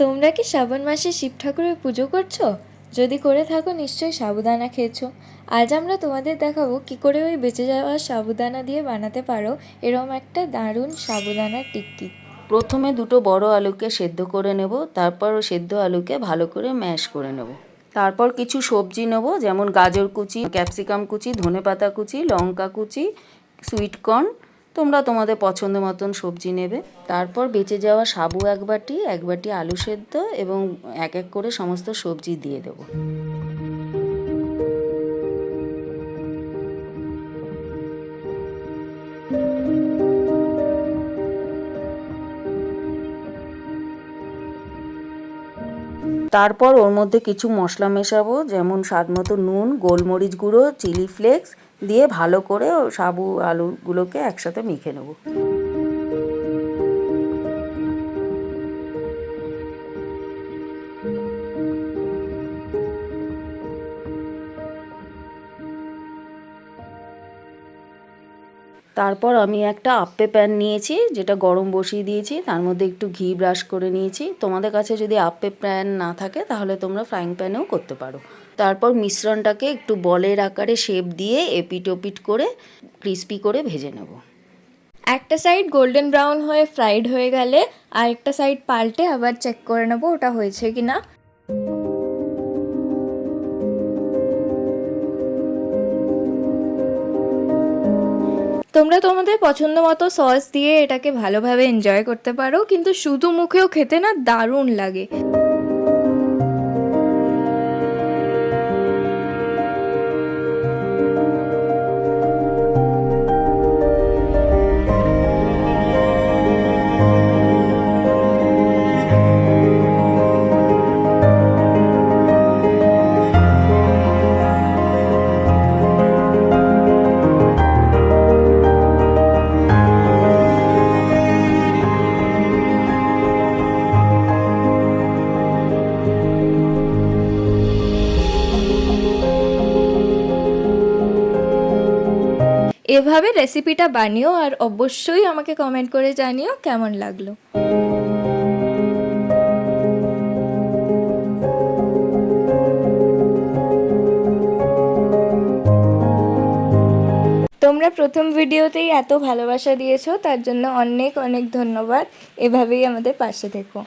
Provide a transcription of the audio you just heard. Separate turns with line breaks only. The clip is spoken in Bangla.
তোমরা কি শ্রাবণ মাসে শিব ঠাকুরের পুজো করছো? যদি করে থাকো নিশ্চয়ই সাবুদানা খেয়েছো। আজ আমরা তোমাদের দেখাবো কি করে ওই বেঁচে যাওয়া সাবুদানা দিয়ে বানাতে পারো এরকম একটা দারুণ সাবুদানার টিক্কি।
প্রথমে দুটো বড় আলুকে সেদ্ধ করে নেব, তারপর সেদ্ধ আলুকে ভালো করে ম্যাশ করে নেব। তারপর কিছু সবজি নেব, যেমন গাজর কুচি, ক্যাপসিকাম কুচি, ধনেপাতা কুচি, লঙ্কা কুচি, সুইট কর্ন। তোমরা তোমাদের পছন্দ মতন সবজি নেবে। তারপর বেঁচে যাওয়া সাবু এক বাটি আলু সেদ্ধ এবং এক এক করে সমস্ত সবজি দিয়ে দেবো। তারপর ওর মধ্যে কিছু মশলা মেশাবো, যেমন স্বাদ মতো নুন, গোলমরিচ গুঁড়ো, চিলি ফ্লেক্স দিয়ে ভালো করে সাবু আলুগুলোকে একসাথে মেখে নেব। তারপর আমি একটা আপ্পে প্যান নিয়েছি, যেটা গরম বসিয়ে দিয়েছি, তার মধ্যে একটু ঘি ব্রাশ করে নিয়েছি। তোমাদের কাছে যদি আপ্পে প্যান না থাকে তাহলে তোমরা ফ্রাইং প্যানেও করতে পারো। তারপর মিশ্রণটাকে একটু বলের আকারে শেপ দিয়ে এপিট ওপিট করে ক্রিস্পি করে ভেজে নেব।
একটা সাইড গোল্ডেন ব্রাউন হয়ে ফ্রাইড হয়ে গেলে আরেকটা সাইড পাল্টে আবার চেক করে নেবো ওটা হয়েছে কি না। তোমরা তোমাদের পছন্দ মতো সস দিয়ে এটাকে ভালোভাবে এনজয় করতে পারো, কিন্তু শুধু মুখেও খেতে না দারুণ লাগে। এভাবে রেসিপিটা বানিও আর অবশ্যই আমাকে কমেন্ট করে জানিও কেমন লাগলো। তোমরা প্রথম ভিডিওতেই এত ভালোবাসা দিয়েছো, তার জন্য অনেক অনেক ধন্যবাদ। এভাবেই আমাদের পাশে থেকো।